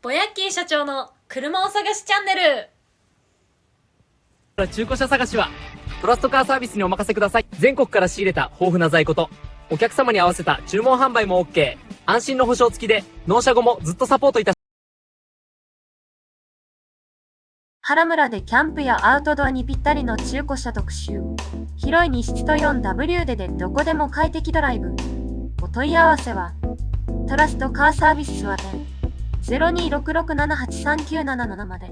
ぼやっきー社長の車を探しチャンネル。中古車探しはトラストカーサービスにお任せください。全国から仕入れた豊富な在庫とお客様に合わせた注文販売も OK。 安心の保証付きで納車後もずっとサポートいたし原村でキャンプやアウトドアにぴったりの中古車特集。広い荷室と 4W でどこでも快適ドライブ。お問い合わせはトラストカーサービスは0266783977まで。